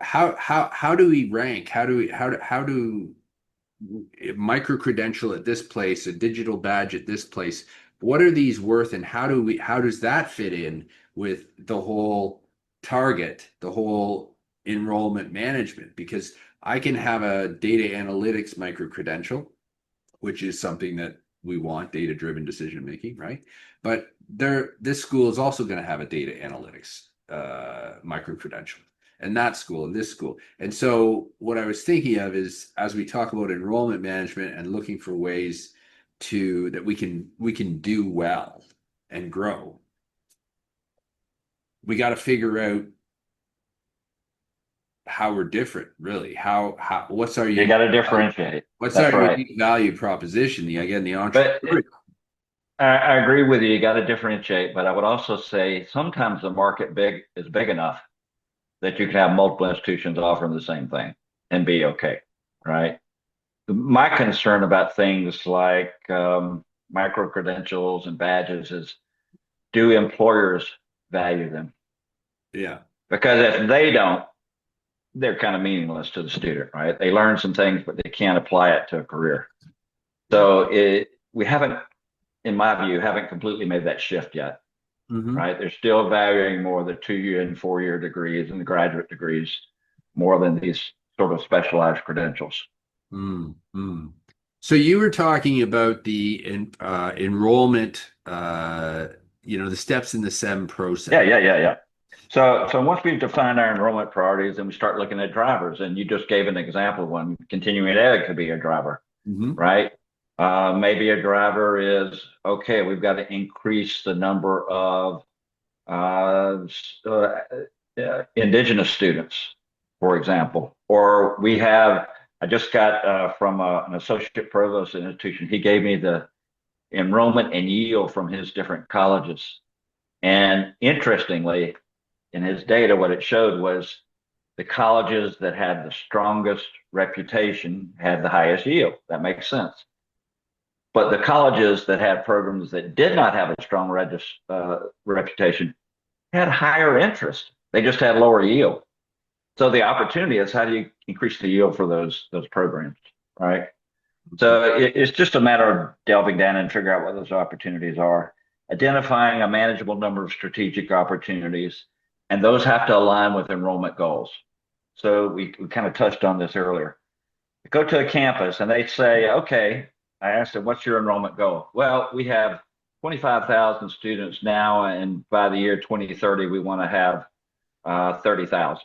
how do we rank? How do micro credential at this place, a digital badge at this place? What are these worth, and how does that fit in with the whole target, the whole enrollment management? Because I can have a data analytics micro credential, which is something that we want, data driven decision making, right? But this school is also going to have a data analytics micro credential, and that school and this school. And so what I was thinking of is, as we talk about enrollment management and looking for ways to that we can do well and grow, we got to figure out how we're different, really. How what's our You unique got to value, differentiate. what's That's our right. unique value proposition? Again, the But entrepreneur. I agree with you. You got to differentiate. But I would also say sometimes the market is big enough that you can have multiple institutions offering the same thing and be okay, right? My concern about things like micro credentials and badges is, do employers value them? Yeah. Because if they don't, they're kind of meaningless to the student, right? They learn some things, but they can't apply it to a career. Yeah. So we haven't, in my view, haven't completely made that shift yet, Mm-hmm. right? They're still valuing more the 2 year and 4 year degrees and the graduate degrees more than these sort of specialized credentials. Mm-hmm. So you were talking about the enrollment, the steps in the SEM Yeah, process. yeah, yeah, yeah. So once we've defined our enrollment priorities, then we start looking at drivers. And you just gave an example of one. Continuing ed could be a driver, Mm-hmm. right? Maybe a driver is okay. We've got to increase the number of uh, uh, indigenous students, for example. Or we have. I just got from an associate provost institution. He gave me the enrollment and yield from his different colleges. And interestingly, in his data, what it showed was the colleges that had the strongest reputation had the highest yield. That makes sense. But the colleges that had programs that did not have a strong reputation had higher interest. They just had lower yield. So the opportunity is, how do you increase the yield for those programs, right? So it's just a matter of delving down and figure out what those opportunities are, identifying a manageable number of strategic opportunities, and those have to align with enrollment goals. So we kind of touched on this earlier. Go to a campus and they say, okay, I asked them, what's your enrollment goal? Well, we have 25,000 students now, and by the year 2030, we want to have 30,000.